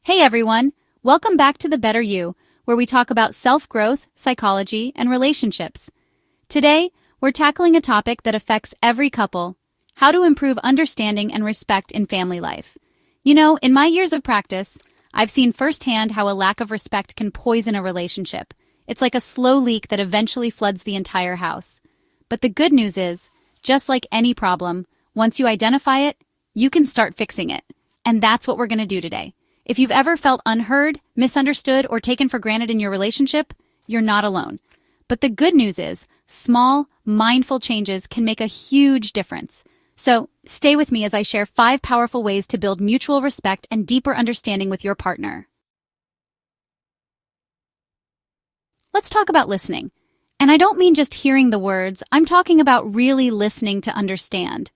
Hey everyone, welcome back to The Better You, where we talk about self-growth, psychology, and relationships. Today, we're tackling a topic that affects every couple: how to improve understanding and respect in family life. You know, in my years of practice, I've seen firsthand how a lack of respect can poison a relationship. It's like a slow leak that eventually floods the entire house. But the good news is, just like any problem, once you identify it, you can start fixing it. And that's what we're going to do today. If you've ever felt unheard, misunderstood, or taken for granted in your relationship, you're not alone. But the good news is, small, mindful changes can make a huge difference. So, stay with me as I share 5 powerful ways to build mutual respect and deeper understanding with your partner. Let's talk about listening. And I don't mean just hearing the words, I'm talking about really listening to understand.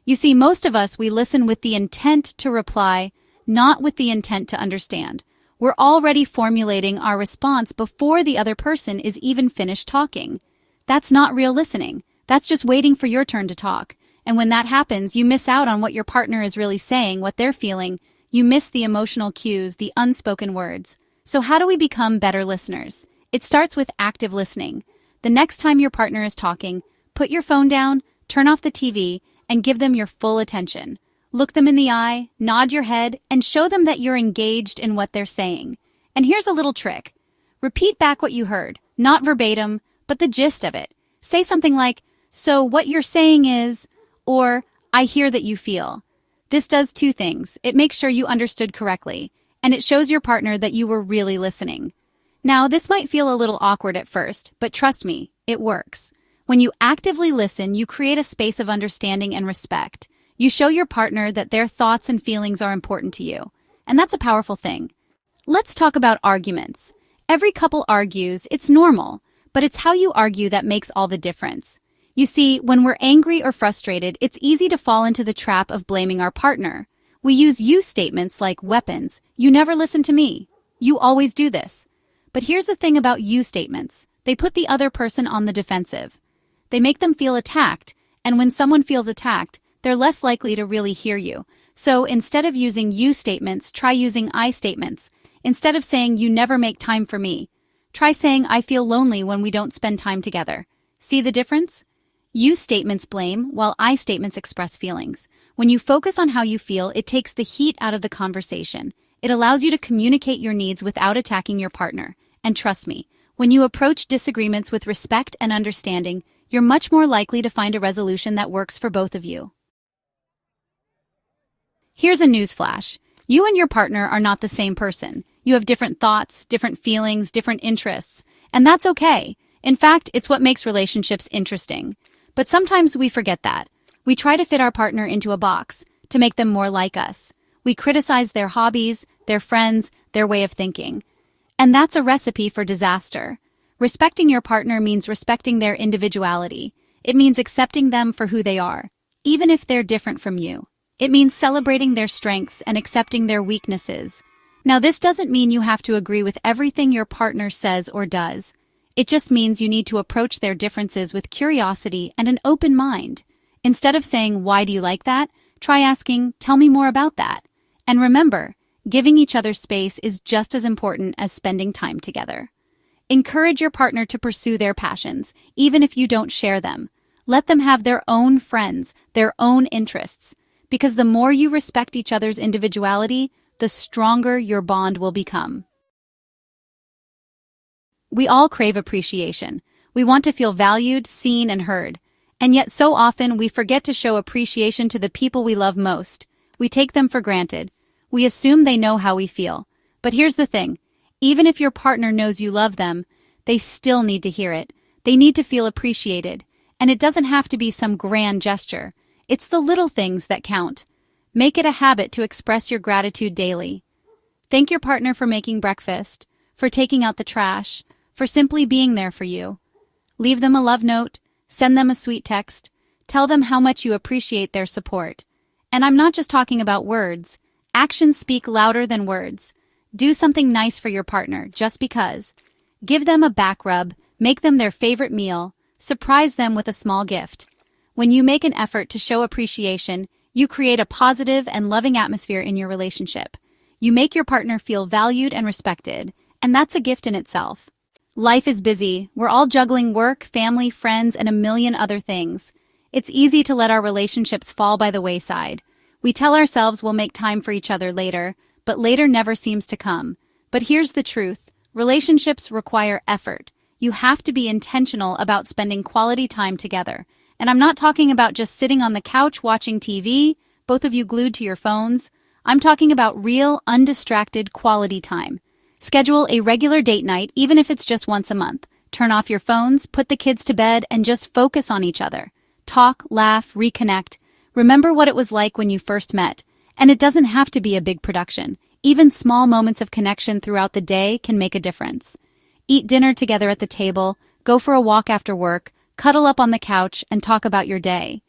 You see, most of us, we listen with the intent to reply, not with the intent to understand. We're already formulating our response before the other person is even finished talking. That's not real listening. That's just waiting for your turn to talk. And when that happens, you miss out on what your partner is really saying, what they're feeling. You miss the emotional cues, the unspoken words. So how do we become better listeners? It starts with active listening. The next time your partner is talking, put your phone down, turn off the TV, and give them your full attention. Look them in the eye, nod your head, and show them that you're engaged in what they're saying. And here's a little trick. Repeat back what you heard, not verbatim, but the gist of it. Say something like, "So what you're saying is," or "I hear that you feel." This does 2 things. It makes sure you understood correctly, and it shows your partner that you were really listening. Now, this might feel a little awkward at first, but trust me, it works. When you actively listen, you create a space of understanding and respect. You show your partner that their thoughts and feelings are important to you, and that's a powerful thing. Let's talk about arguments. Every couple argues, it's normal, but it's how you argue that makes all the difference. You see, when we're angry or frustrated, it's easy to fall into the trap of blaming our partner. We use you statements like weapons. You never listen to me. You always do this. But here's the thing about you statements. They put the other person on the defensive. They make them feel attacked, and when someone feels attacked, they're less likely to really hear you. So instead of using you statements, try using I statements. Instead of saying you never make time for me, try saying I feel lonely when we don't spend time together. See the difference? You statements blame, while I statements express feelings. When you focus on how you feel, it takes the heat out of the conversation. It allows you to communicate your needs without attacking your partner. And trust me, when you approach disagreements with respect and understanding, you're much more likely to find a resolution that works for both of you. Here's a newsflash. You and your partner are not the same person. You have different thoughts, different feelings, different interests, and that's okay. In fact, it's what makes relationships interesting. But sometimes we forget that. We try to fit our partner into a box, to make them more like us. We criticize their hobbies, their friends, their way of thinking. And that's a recipe for disaster. Respecting your partner means respecting their individuality. It means accepting them for who they are, even if they're different from you. It means celebrating their strengths and accepting their weaknesses. Now, this doesn't mean you have to agree with everything your partner says or does. It just means you need to approach their differences with curiosity and an open mind. Instead of saying, "Why do you like that?" try asking, "Tell me more about that." And remember, giving each other space is just as important as spending time together. Encourage your partner to pursue their passions, even if you don't share them. Let them have their own friends, their own interests. Because the more you respect each other's individuality, the stronger your bond will become. We all crave appreciation. We want to feel valued, seen, and heard. And yet so often we forget to show appreciation to the people we love most. We take them for granted. We assume they know how we feel. But here's the thing. Even if your partner knows you love them, they still need to hear it. They need to feel appreciated. And it doesn't have to be some grand gesture. It's the little things that count. Make it a habit to express your gratitude daily. Thank your partner for making breakfast, for taking out the trash, for simply being there for you. Leave them a love note, send them a sweet text, tell them how much you appreciate their support. And I'm not just talking about words. Actions speak louder than words. Do something nice for your partner, just because. Give them a back rub, make them their favorite meal, surprise them with a small gift. When you make an effort to show appreciation, you create a positive and loving atmosphere in your relationship. You make your partner feel valued and respected, and that's a gift in itself. Life is busy. We're all juggling work, family, friends, and a million other things. It's easy to let our relationships fall by the wayside. We tell ourselves we'll make time for each other later, but later never seems to come. But here's the truth. Relationships require effort. You have to be intentional about spending quality time together. And I'm not talking about just sitting on the couch watching TV, both of you glued to your phones. I'm talking about real, undistracted quality time. Schedule a regular date night, even if it's just once a month. Turn off your phones, put the kids to bed, and just focus on each other. Talk, laugh, reconnect. Remember what it was like when you first met. And it doesn't have to be a big production. Even small moments of connection throughout the day can make a difference. Eat dinner together at the table, go for a walk after work, cuddle up on the couch, and talk about your day.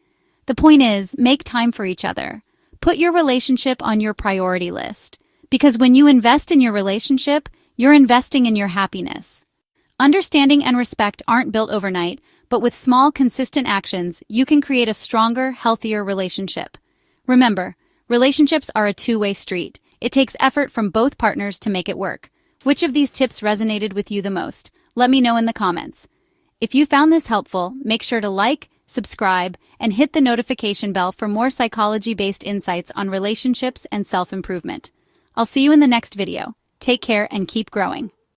The point is, make time for each other. Put your relationship on your priority list. Because when you invest in your relationship, you're investing in your happiness. Understanding and respect aren't built overnight, but with small, consistent actions, you can create a stronger, healthier relationship. Remember, relationships are a two-way street. It takes effort from both partners to make it work. Which of these tips resonated with you the most? Let me know in the comments. If you found this helpful, make sure to like, subscribe, and hit the notification bell for more psychology-based insights on relationships and self-improvement. I'll see you in the next video. Take care and keep growing.